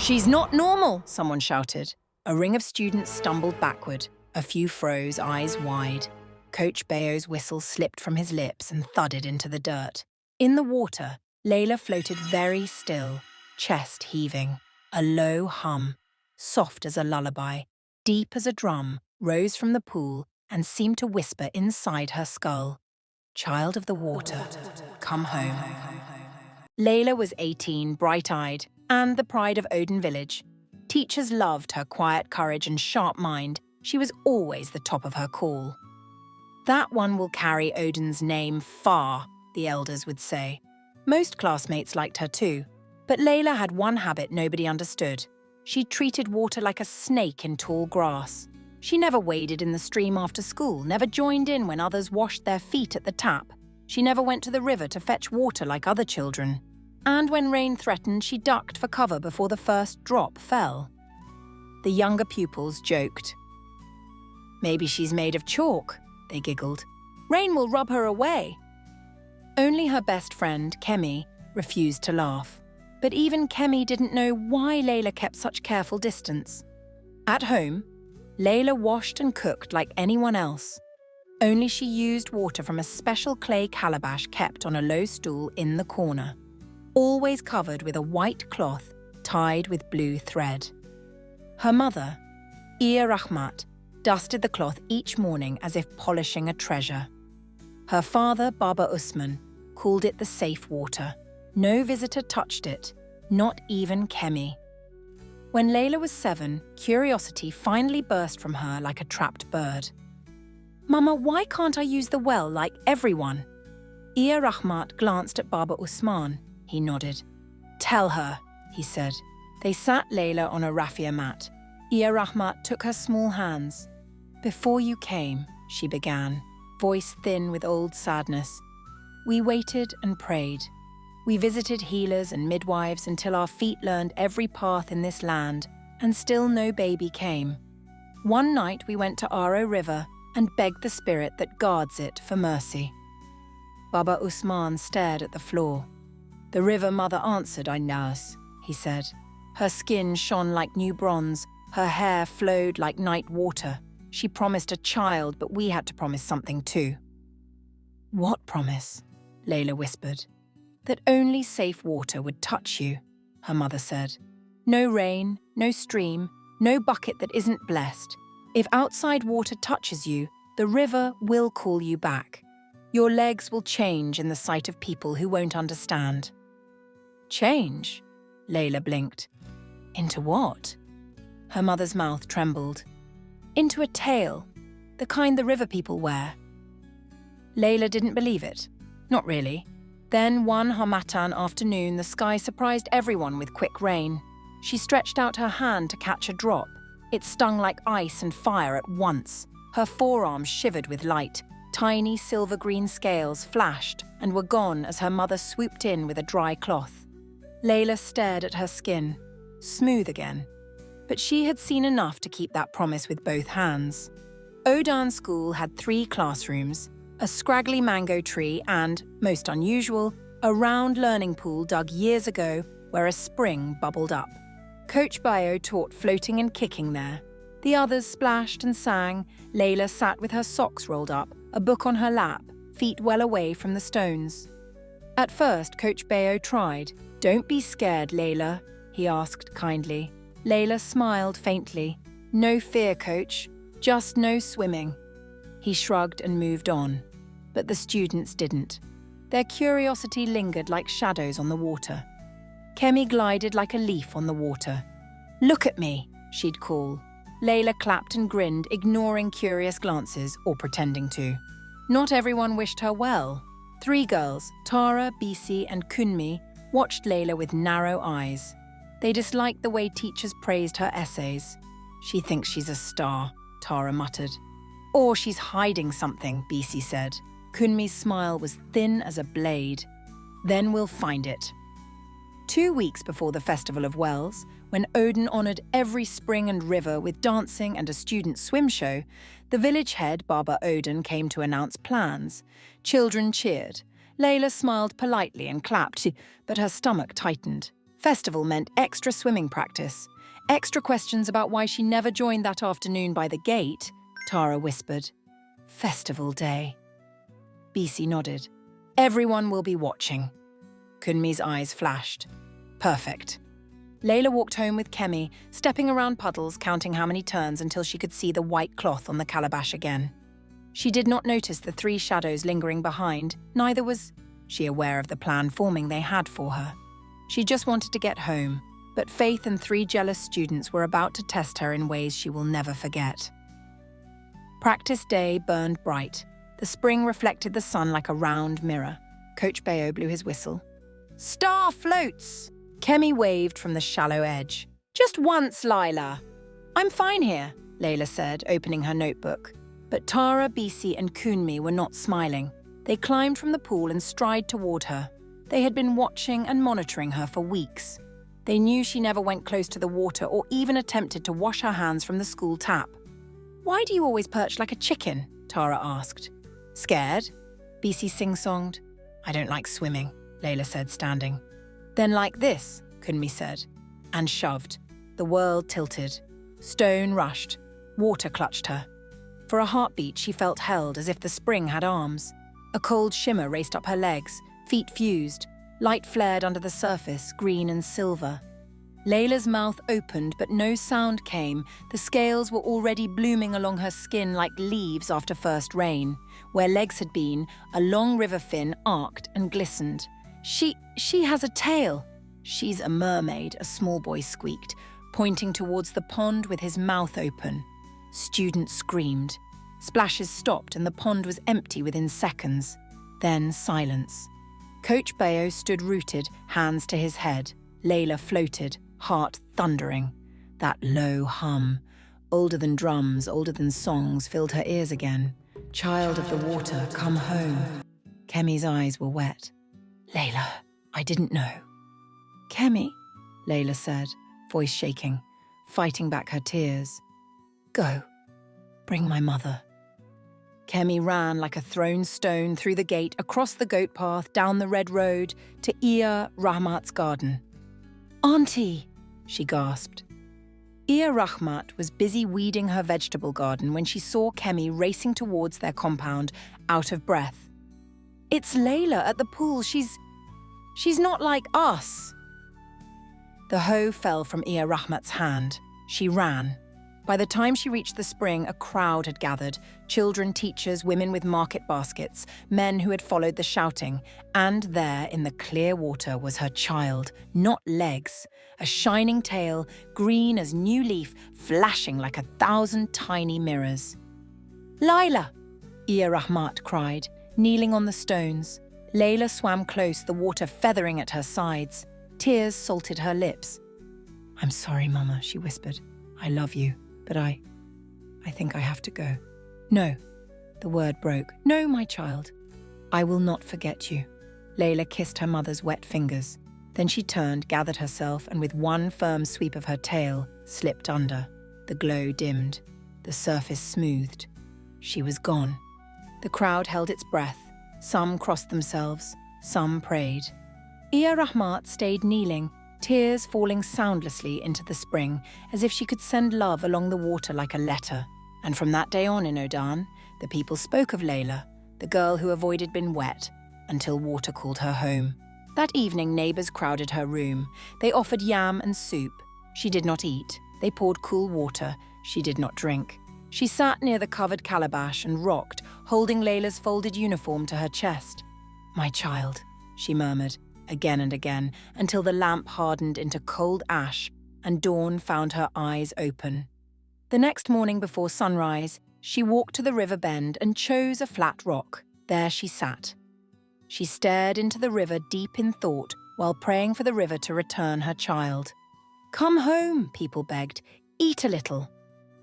"She's not normal," someone shouted. A ring of students stumbled backward. A few froze, eyes wide. Coach Bayo's whistle slipped from his lips and thudded into the dirt. In the water, Layla floated very still, chest heaving. A low hum, soft as a lullaby, deep as a drum, rose from the pool and seemed to whisper inside her skull. "Child of the water, come home." Layla was 18, bright-eyed, and the pride of Odan village. Teachers loved her quiet courage and sharp mind. She was always the top of her call. "That one will carry Odan's name far," the elders would say. Most classmates liked her too, but Layla had one habit nobody understood. She treated water like a snake in tall grass. She never waded in the stream after school, never joined in when others washed their feet at the tap. She never went to the river to fetch water like other children. And when rain threatened, she ducked for cover before the first drop fell. The younger pupils joked. "Maybe she's made of chalk," they giggled. "Rain will rub her away." Only her best friend, Kemi, refused to laugh. But even Kemi didn't know why Layla kept such careful distance. At home, Layla washed and cooked like anyone else. Only she used water from a special clay calabash kept on a low stool in the corner, always covered with a white cloth tied with blue thread. Her mother, Ia Rahmat, dusted the cloth each morning as if polishing a treasure. Her father, Baba Usman, called it the safe water. No visitor touched it, not even Kemi. When Layla was 7, curiosity finally burst from her like a trapped bird. "Mama, why can't I use the well like everyone?" Ia Rahmat glanced at Baba Usman. He nodded. "Tell her," he said. They sat Layla on a raffia mat. Ia Rahmat took her small hands. "Before you came," she began, voice thin with old sadness. "We waited and prayed. We visited healers and midwives until our feet learned every path in this land, and still no baby came. One night we went to Aro River and begged the spirit that guards it for mercy." Baba Usman stared at the floor. "The river mother answered, I nurse," he said. Her skin shone like new bronze, her hair flowed like night water. She promised a child, but we had to promise something too. "What promise?" Layla whispered. "That only safe water would touch you," her mother said. "No rain, no stream, no bucket that isn't blessed. If outside water touches you, the river will call you back. Your legs will change in the sight of people who won't understand." "Change?" Layla blinked. "Into what?" Her mother's mouth trembled. "Into a tail, the kind the river people wear." Layla didn't believe it. Not really. Then one Harmattan afternoon, the sky surprised everyone with quick rain. She stretched out her hand to catch a drop. It stung like ice and fire at once. Her forearms shivered with light. Tiny silver-green scales flashed and were gone as her mother swooped in with a dry cloth. Layla stared at her skin, smooth again. But she had seen enough to keep that promise with both hands. Odan School had 3 classrooms, a scraggly mango tree and, most unusual, a round learning pool dug years ago where a spring bubbled up. Coach Bayo taught floating and kicking there. The others splashed and sang. Layla sat with her socks rolled up, a book on her lap, feet well away from the stones. At first, Coach Bayo tried. "Don't be scared, Layla," he asked kindly. Layla smiled faintly. "No fear, Coach. Just no swimming." He shrugged and moved on. But the students didn't. Their curiosity lingered like shadows on the water. Kemi glided like a leaf on the water. "Look at me," she'd call. Layla clapped and grinned, ignoring curious glances, or pretending to. Not everyone wished her well. 3 girls, Tara, Bisi, and Kunmi, watched Layla with narrow eyes. They disliked the way teachers praised her essays. "She thinks she's a star," Tara muttered. "Or she's hiding something," Bisi said. Kunmi's smile was thin as a blade. "Then we'll find it." 2 weeks before the Festival of Wells, when Odan honoured every spring and river with dancing and a student swim show, the village head, Baba Odan, came to announce plans. Children cheered. Layla smiled politely and clapped, but her stomach tightened. Festival meant extra swimming practice, extra questions about why she never joined that afternoon by the gate, Tara whispered. Festival day. Bisi nodded. Everyone will be watching. Kunmi's eyes flashed. Perfect. Layla walked home with Kemi, stepping around puddles, counting how many turns until she could see the white cloth on the calabash again. She did not notice the 3 shadows lingering behind, neither was she aware of the plan forming they had for her. She just wanted to get home, but Faith and 3 jealous students were about to test her in ways she will never forget. Practice day burned bright. The spring reflected the sun like a round mirror. Coach Bayo blew his whistle. Star floats! Kemi waved from the shallow edge. Just once, Lila. I'm fine here, Layla said, opening her notebook. But Tara, Bisi and Kunmi were not smiling. They climbed from the pool and stride toward her. They had been watching and monitoring her for weeks. They knew she never went close to the water or even attempted to wash her hands from the school tap. Why do you always perch like a chicken? Tara asked. Scared? Bisi sing-songed. I don't like swimming, Layla said, standing. Then like this, Kunmi said, and shoved. The world tilted. Stone rushed. Water clutched her. For a heartbeat, she felt held as if the spring had arms. A cold shimmer raced up her legs, feet fused. Light flared under the surface, green and silver. Layla's mouth opened, but no sound came. The scales were already blooming along her skin like leaves after first rain. Where legs had been, a long river fin arced and glistened. She has a tail. She's a mermaid, a small boy squeaked, pointing towards the pond with his mouth open. Students screamed. Splashes stopped and the pond was empty within seconds. Then silence. Coach Bayo stood rooted, hands to his head. Layla floated, heart thundering. That low hum, older than drums, older than songs, filled her ears again. Child of the water, come home. Kemi's eyes were wet. Layla, I didn't know. Kemi, Layla said, voice shaking, fighting back her tears. Go, bring my mother. Kemi ran like a thrown stone through the gate, across the goat path, down the red road, to Ia Rahmat's garden. Auntie, she gasped. Ia Rahmat was busy weeding her vegetable garden when she saw Kemi racing towards their compound, out of breath. It's Layla at the pool. She's not like us. The hoe fell from Ia Rahmat's hand. She ran. By the time she reached the spring, a crowd had gathered. Children, teachers, women with market baskets, men who had followed the shouting. And there, in the clear water, was her child, not legs. A shining tail, green as new leaf, flashing like 1,000 tiny mirrors. Lila! Ia Rahmat cried, kneeling on the stones. Layla swam close, the water feathering at her sides. Tears salted her lips. I'm sorry, Mama, she whispered. I love you. But I think I have to go. No, the word broke. No, my child. I will not forget you. Layla kissed her mother's wet fingers. Then she turned, gathered herself, and with one firm sweep of her tail, slipped under. The glow dimmed. The surface smoothed. She was gone. The crowd held its breath. Some crossed themselves. Some prayed. Ia Rahmat stayed kneeling, tears falling soundlessly into the spring, as if she could send love along the water like a letter. And from that day on in Odan, the people spoke of Layla, the girl who avoided being wet, until water called her home. That evening, neighbours crowded her room. They offered yam and soup. She did not eat. They poured cool water. She did not drink. She sat near the covered calabash and rocked, holding Layla's folded uniform to her chest. My child, she murmured, again and again, until the lamp hardened into cold ash and dawn found her eyes open. The next morning before sunrise, she walked to the river bend and chose a flat rock. There she sat. She stared into the river deep in thought while praying for the river to return her child. Come home, people begged. Eat a little.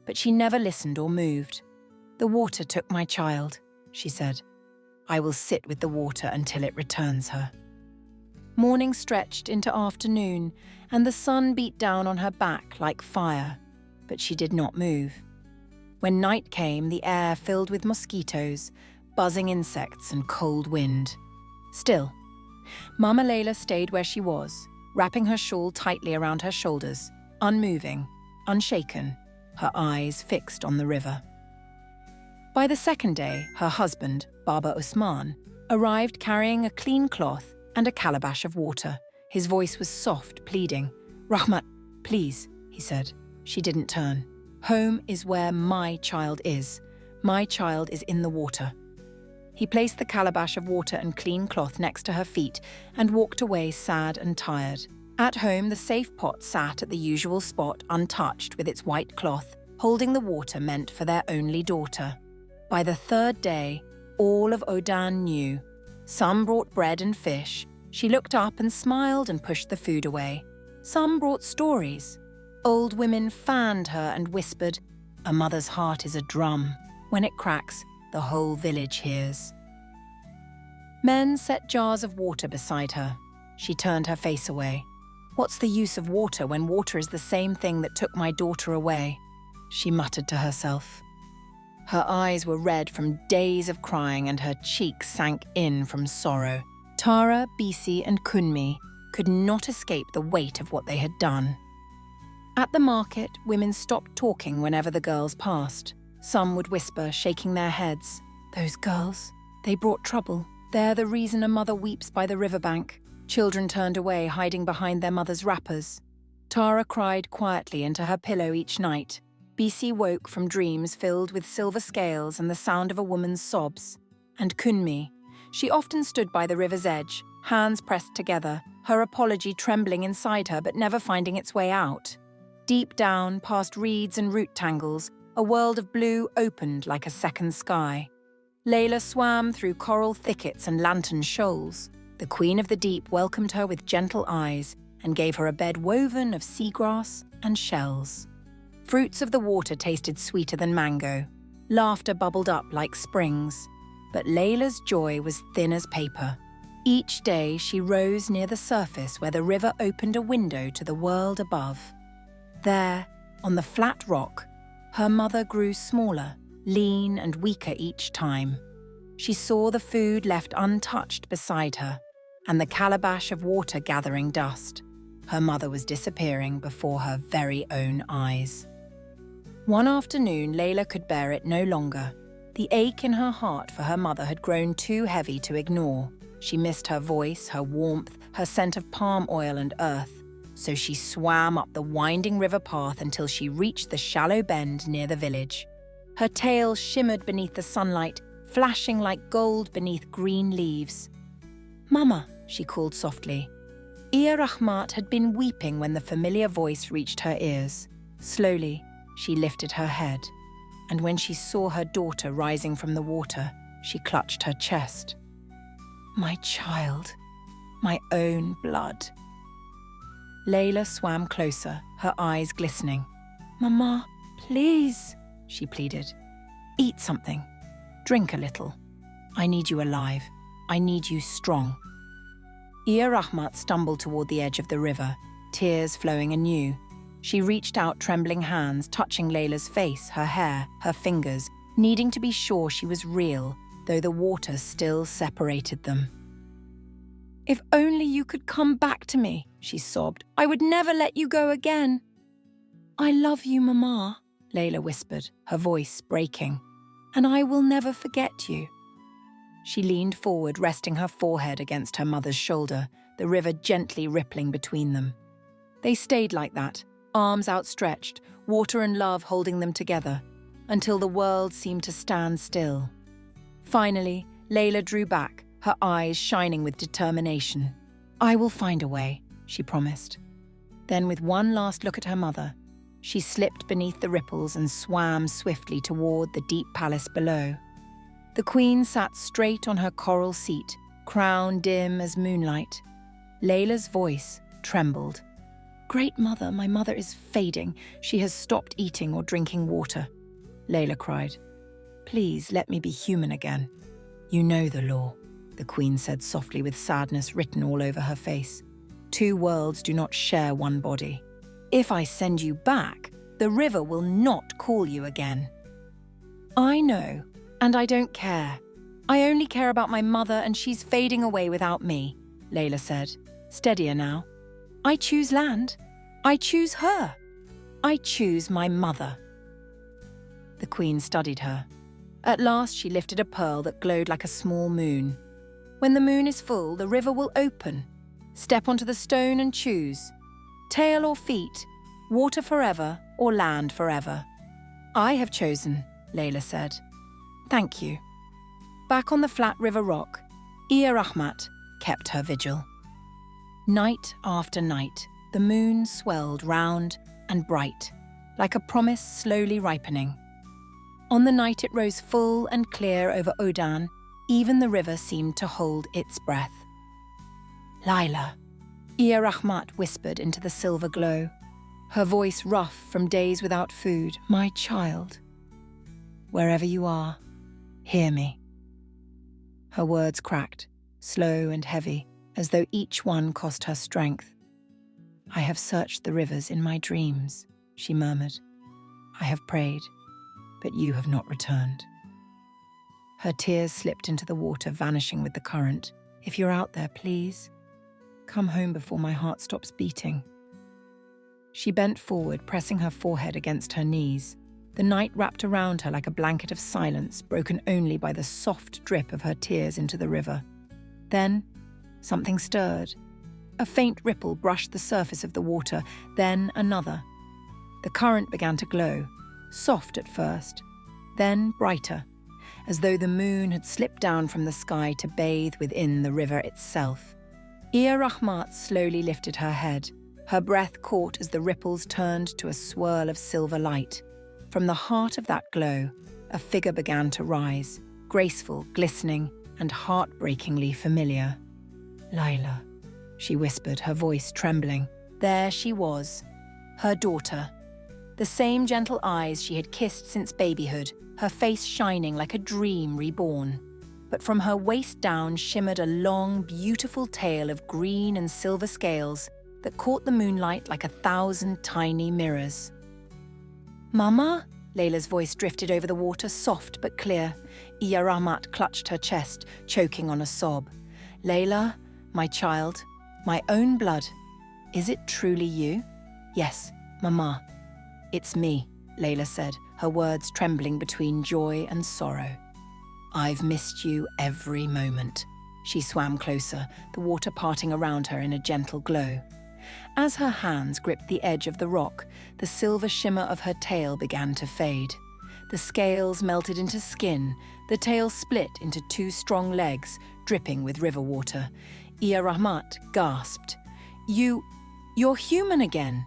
But she never listened or moved. The water took my child, she said. I will sit with the water until it returns her. Morning stretched into afternoon, and the sun beat down on her back like fire, but she did not move. When night came, the air filled with mosquitoes, buzzing insects and cold wind. Still, Mama Layla stayed where she was. wrapping her shawl tightly around her shoulders, unmoving, unshaken, her eyes fixed on the river. By the second day, her husband, Baba Usman, arrived carrying a clean cloth and a calabash of water. His voice was soft, pleading. "Rahmat, please," he said. She didn't turn. "Home is where my child is. My child is in the water." He placed the calabash of water and clean cloth next to her feet and walked away sad and tired. At home, the safe pot sat at the usual spot, untouched, with its white cloth, holding the water meant for their only daughter. By the third day, all of Odan knew. Some brought bread and fish. She looked up and smiled and pushed the food away. Some brought stories. Old women fanned her and whispered, "A mother's heart is a drum. When it cracks, the whole village hears." Men set jars of water beside her. She turned her face away. "What's the use of water when water is the same thing that took my daughter away?" she muttered to herself. Her eyes were red from days of crying and her cheeks sank in from sorrow. Tara, Bisi, and Kunmi could not escape the weight of what they had done. At the market, women stopped talking whenever the girls passed. Some would whisper, shaking their heads, "Those girls, they brought trouble. They're the reason a mother weeps by the riverbank." Children turned away, hiding behind their mother's wrappers. Tara cried quietly into her pillow each night. Bisi woke from dreams filled with silver scales and the sound of a woman's sobs. And Kunmi, she often stood by the river's edge, hands pressed together, her apology trembling inside her but never finding its way out. Deep down, past reeds and root tangles, a world of blue opened like a second sky. Layla swam through coral thickets and lantern shoals. The queen of the deep welcomed her with gentle eyes and gave her a bed woven of seagrass and shells. Fruits of the water tasted sweeter than mango. Laughter bubbled up like springs. But Layla's joy was thin as paper. Each day she rose near the surface where the river opened a window to the world above. There, on the flat rock, her mother grew smaller, lean and weaker each time. She saw the food left untouched beside her, and the calabash of water gathering dust. Her mother was disappearing before her very own eyes. One afternoon, Layla could bear it no longer. The ache in her heart for her mother had grown too heavy to ignore. She missed her voice, her warmth, her scent of palm oil and earth. So she swam up the winding river path until she reached the shallow bend near the village. Her tail shimmered beneath the sunlight, flashing like gold beneath green leaves. "Mama," she called softly. Rahmat had been weeping when the familiar voice reached her ears. Slowly, she lifted her head, and when she saw her daughter rising from the water, she clutched her chest. "My child, my own blood." Layla swam closer, her eyes glistening. "Mama, please," she pleaded. "Eat something. Drink a little. I need you alive. I need you strong." Rahmat stumbled toward the edge of the river, tears flowing anew. She reached out trembling hands, touching Layla's face, her hair, her fingers, needing to be sure she was real, though the water still separated them. "If only you could come back to me," she sobbed. "I would never let you go again." "I love you, Mama," Layla whispered, her voice breaking. "And I will never forget you." She leaned forward, resting her forehead against her mother's shoulder, the river gently rippling between them. They stayed like that, arms outstretched, water and love holding them together, until the world seemed to stand still. Finally, Layla drew back, her eyes shining with determination. "I will find a way," she promised. Then, with one last look at her mother, she slipped beneath the ripples and swam swiftly toward the deep palace below. The queen sat straight on her coral seat, crown dim as moonlight. Layla's voice trembled. "Great Mother, my mother is fading. She has stopped eating or drinking water." Layla cried. "Please let me be human again." "You know the law," the queen said softly with sadness written all over her face. "Two worlds do not share one body. If I send you back, the river will not call you again." "I know, and I don't care. I only care about my mother and she's fading away without me," Layla said. "Steadier now." I choose land. I choose her. I choose my mother. The queen studied her. At last she lifted a pearl that glowed like a small moon. When the moon is full, the river will open. Step onto the stone and choose. Tail or feet, water forever or land forever. I have chosen, Layla said. Thank you. Back on the flat river rock, Iya Rahmat kept her vigil. Night after night, the moon swelled round and bright, like a promise slowly ripening. On the night it rose full and clear over Odan, even the river seemed to hold its breath. Layla, Iya Rahmat whispered into the silver glow, her voice rough from days without food. My child, wherever you are, hear me. Her words cracked, slow and heavy, as though each one cost her strength. I have searched the rivers in my dreams, she murmured. I have prayed, but you have not returned. Her tears slipped into the water, vanishing with the current. If you're out there, please, come home before my heart stops beating. She bent forward, pressing her forehead against her knees. The night wrapped around her like a blanket of silence, broken only by the soft drip of her tears into the river. Then, something stirred. A faint ripple brushed the surface of the water, then another. The current began to glow, soft at first, then brighter, as though the moon had slipped down from the sky to bathe within the river itself. Iya Rahmat slowly lifted her head. Her breath caught as the ripples turned to a swirl of silver light. From the heart of that glow, a figure began to rise, graceful, glistening, and heartbreakingly familiar. Layla, she whispered, her voice trembling. There she was, her daughter. The same gentle eyes she had kissed since babyhood, her face shining like a dream reborn. But from her waist down shimmered a long, beautiful tail of green and silver scales that caught the moonlight like 1,000 tiny mirrors. Mama? Layla's voice drifted over the water, soft but clear. Iya Rahmat clutched her chest, choking on a sob. Layla, my child, my own blood. Is it truly you? Yes, Mama. It's me, Layla said, her words trembling between joy and sorrow. I've missed you every moment. She swam closer, the water parting around her in a gentle glow. As her hands gripped the edge of the rock, the silver shimmer of her tail began to fade. The scales melted into skin, the tail split into 2 strong legs, dripping with river water. Iya Rahmat gasped. You're human again.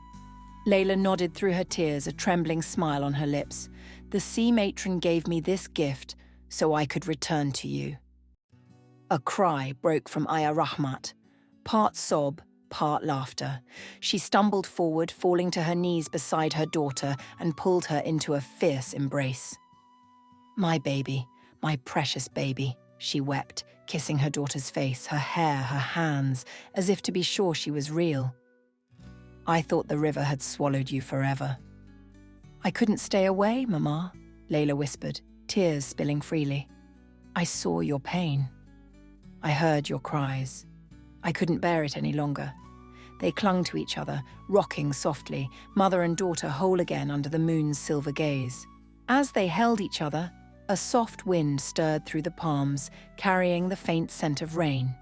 Layla nodded through her tears, a trembling smile on her lips. The sea matron gave me this gift so I could return to you. A cry broke from Iya Rahmat, part sob, part laughter. She stumbled forward, falling to her knees beside her daughter, and pulled her into a fierce embrace. My baby, my precious baby, she wept, kissing her daughter's face, her hair, her hands, as if to be sure she was real. I thought the river had swallowed you forever. I couldn't stay away, Mama, Layla whispered, tears spilling freely. I saw your pain. I heard your cries. I couldn't bear it any longer. They clung to each other, rocking softly, mother and daughter whole again under the moon's silver gaze. As they held each other, a soft wind stirred through the palms, carrying the faint scent of rain.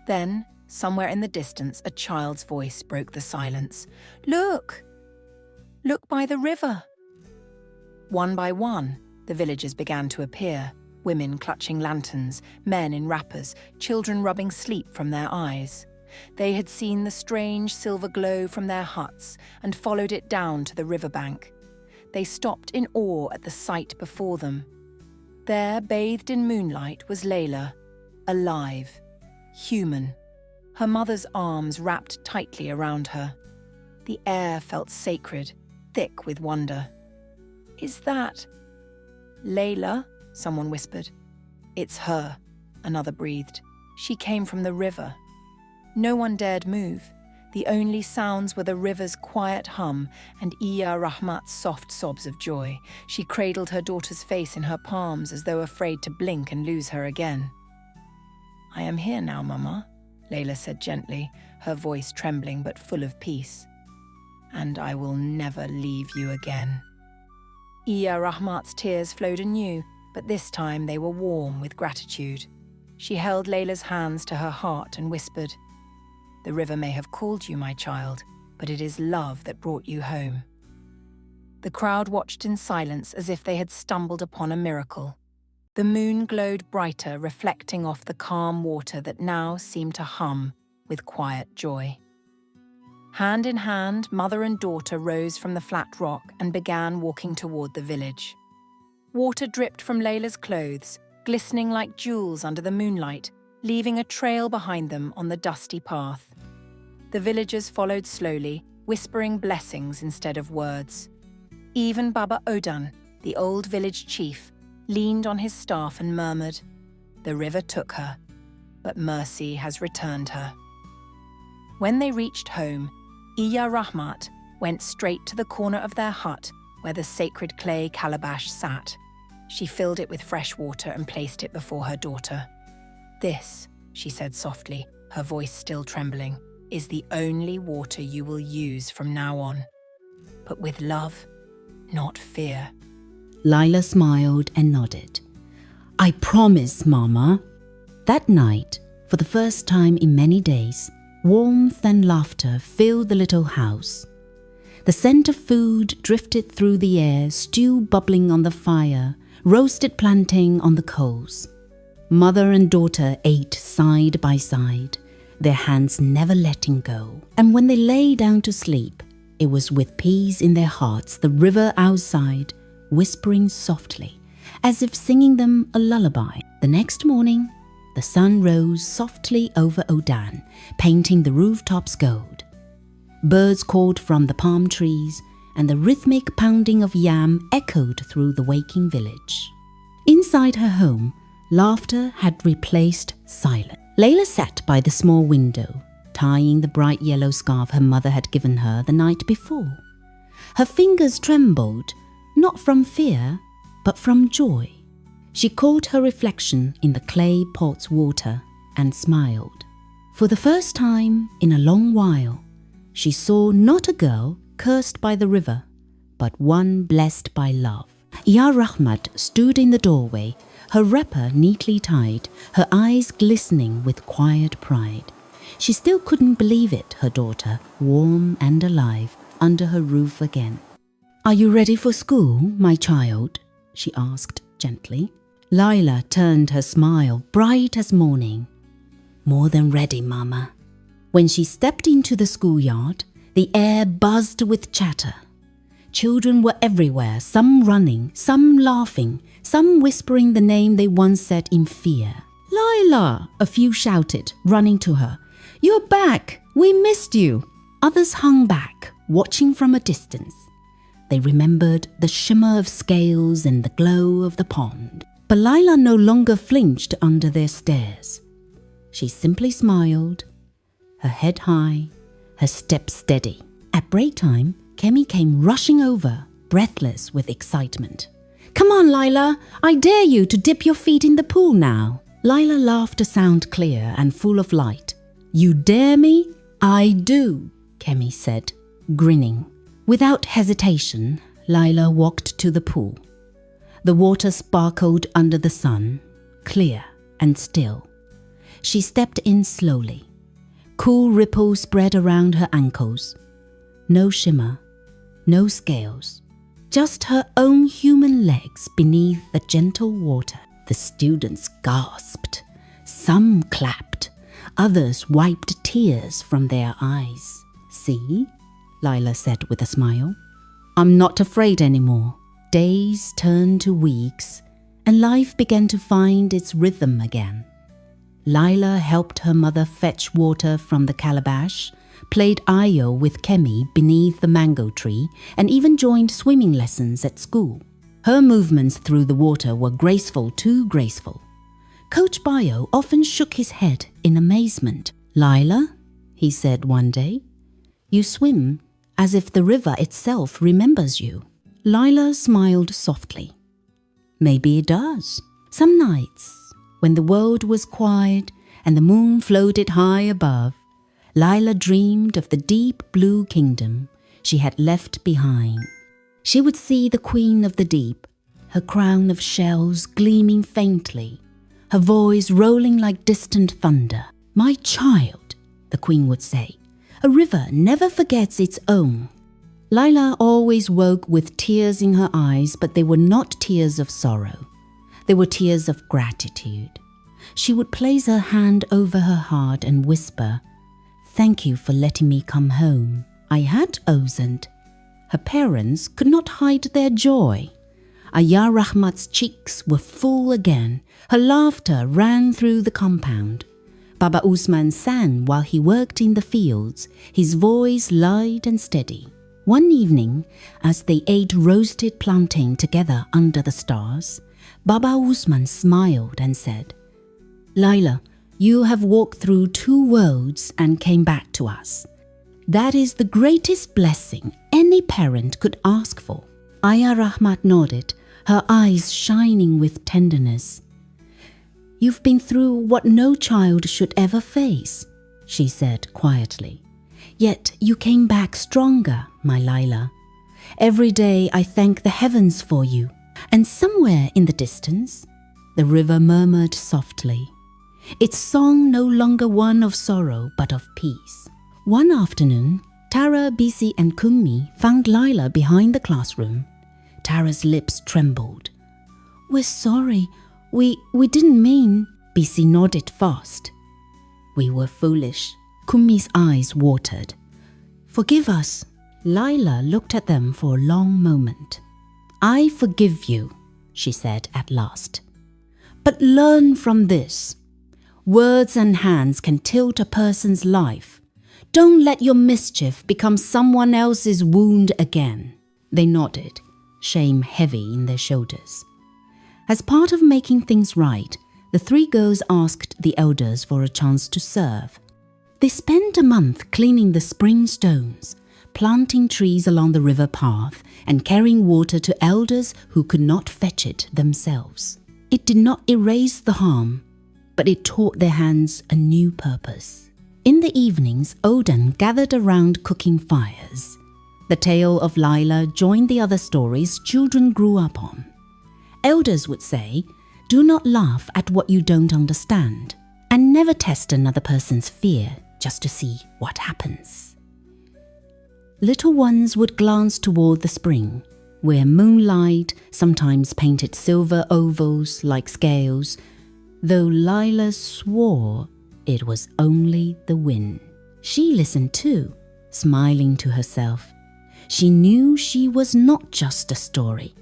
Then, somewhere in the distance, a child's voice broke the silence. Look! Look by the river! One by one, the villagers began to appear, women clutching lanterns, men in wrappers, children rubbing sleep from their eyes. They had seen the strange silver glow from their huts and followed it down to the riverbank. They stopped in awe at the sight before them. There, bathed in moonlight, was Layla, alive, human, her mother's arms wrapped tightly around her. The air felt sacred, thick with wonder. Is that Layla? Someone whispered. It's her, another breathed. She came from the river. No one dared move. The only sounds were the river's quiet hum and Iya Rahmat's soft sobs of joy. She cradled her daughter's face in her palms as though afraid to blink and lose her again. I am here now, Mama, Layla said gently, her voice trembling but full of peace. "And I will never leave you again." Iya Rahmat's tears flowed anew, but this time they were warm with gratitude. She held Layla's hands to her heart and whispered, "The river may have called you, my child, but it is love that brought you home." The crowd watched in silence as if they had stumbled upon a miracle. The moon glowed brighter, reflecting off the calm water that now seemed to hum with quiet joy. Hand in hand, mother and daughter rose from the flat rock and began walking toward the village. Water dripped from Layla's clothes, glistening like jewels under the moonlight, leaving a trail behind them on the dusty path. The villagers followed slowly, whispering blessings instead of words. Even Baba Odan, the old village chief, leaned on his staff and murmured, "The river took her, but mercy has returned her." When they reached home, Iya Rahmat went straight to the corner of their hut where the sacred clay calabash sat. She filled it with fresh water and placed it before her daughter. "This," she said softly, her voice still trembling, "is the only water you will use from now on. But with love, not fear." Layla smiled and nodded. "I promise, Mama." That night, for the first time in many days, warmth and laughter filled the little house. The scent of food drifted through the air, stew bubbling on the fire, roasted plantain on the coals. Mother and daughter ate side by side, their hands never letting go. And when they lay down to sleep, it was with peace in their hearts, the river outside, whispering softly, as if singing them a lullaby. The next morning, the sun rose softly over Odan, painting the rooftops gold. Birds called from the palm trees, and the rhythmic pounding of yam echoed through the waking village. Inside her home, laughter had replaced silence. Layla sat by the small window, tying the bright yellow scarf her mother had given her the night before. Her fingers trembled, not from fear, but from joy. She caught her reflection in the clay pot's water and smiled. For the first time in a long while, she saw not a girl cursed by the river, but one blessed by love. Iya Rahmat stood in the doorway, her wrapper neatly tied, her eyes glistening with quiet pride. She still couldn't believe it, her daughter, warm and alive, under her roof again. "Are you ready for school, my child?" she asked gently. Layla turned her smile bright as morning. "More than ready, Mama." When she stepped into the schoolyard, the air buzzed with chatter. Children were everywhere, some running, some laughing, some whispering the name they once said in fear. "Layla!" a few shouted, running to her. "You're back! We missed you!" Others hung back, watching from a distance. They remembered the shimmer of scales and the glow of the pond. But Layla no longer flinched under their stares. She simply smiled, her head high, her step steady. At break time, Kemi came rushing over, breathless with excitement. "Come on, Layla, I dare you to dip your feet in the pool now." Layla laughed a sound clear and full of light. "You dare me? I do," Kemi said, grinning. Without hesitation, Layla walked to the pool. The water sparkled under the sun, clear and still. She stepped in slowly. Cool ripples spread around her ankles. No shimmer, no scales, just her own human legs beneath the gentle water. The students gasped. Some clapped. Others wiped tears from their eyes. "See?" Layla said with a smile. "I'm not afraid anymore." Days turned to weeks, and life began to find its rhythm again. Layla helped her mother fetch water from the calabash, played ayo with Kemi beneath the mango tree, and even joined swimming lessons at school. Her movements through the water were graceful, too graceful. Coach Bayo often shook his head in amazement. "Layla," he said one day, "you swim as if the river itself remembers you." Layla smiled softly. "Maybe it does. Some nights, when the world was quiet and the moon floated high above, Lila dreamed of the deep blue kingdom she had left behind. She would see the queen of the deep, her crown of shells gleaming faintly, her voice rolling like distant thunder. "My child," the queen would say, "a river never forgets its own." Lila always woke with tears in her eyes, but they were not tears of sorrow. They were tears of gratitude. She would place her hand over her heart and whisper, "Thank you for letting me come home. I had Odan." Her parents could not hide their joy. Ayah Rahmat's cheeks were full again. Her laughter ran through the compound. Baba Usman sang while he worked in the fields, his voice light and steady. One evening, as they ate roasted plantain together under the stars, Baba Usman smiled and said, "Lila, you have walked through 2 worlds and came back to us. That is the greatest blessing any parent could ask for." Ayah Rahmat nodded, her eyes shining with tenderness. "You've been through what no child should ever face," she said quietly. "Yet you came back stronger, my Lila. Every day I thank the heavens for you." And somewhere in the distance, the river murmured softly, its song no longer one of sorrow but of peace. One afternoon, Tara, Bisi and Kummi found Lila behind the classroom. Tara's lips trembled. "We're sorry. We didn't mean..." Bisi nodded fast. "We were foolish." Kummi's eyes watered. "Forgive us." Lila looked at them for a long moment. "I forgive you," she said at last. "But learn from this. Words and hands can tilt a person's life. Don't let your mischief become someone else's wound again." They nodded, shame heavy in their shoulders. As part of making things right, the 3 girls asked the elders for a chance to serve. They spent a month cleaning the spring stones, planting trees along the river path, and carrying water to elders who could not fetch it themselves. It did not erase the harm, but it taught their hands a new purpose. In the evenings, Odan gathered around cooking fires. The tale of Lila joined the other stories children grew up on. Elders would say, "Do not laugh at what you don't understand, and never test another person's fear just to see what happens." Little ones would glance toward the spring, where moonlight sometimes painted silver ovals like scales, though Lila swore it was only the wind. She listened too, smiling to herself. She knew she was not just a story.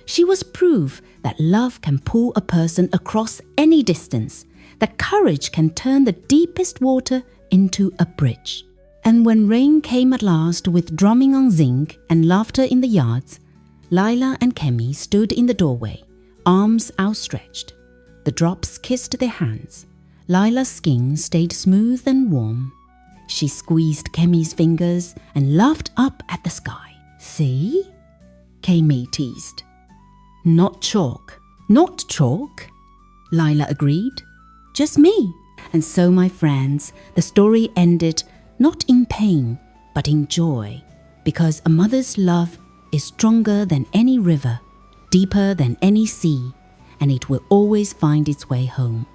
She was proof that love can pull a person across any distance, that courage can turn the deepest water into a bridge. And when rain came at last with drumming on zinc and laughter in the yards, Lila and Kemi stood in the doorway, arms outstretched. The drops kissed their hands. Lila's skin stayed smooth and warm. She squeezed Kemi's fingers and laughed up at the sky. "See?" Kemi teased. "Not chalk." "Not chalk," Lila agreed. "Just me." And so, my friends, the story ended not in pain, but in joy, because a mother's love is stronger than any river, deeper than any sea, and it will always find its way home.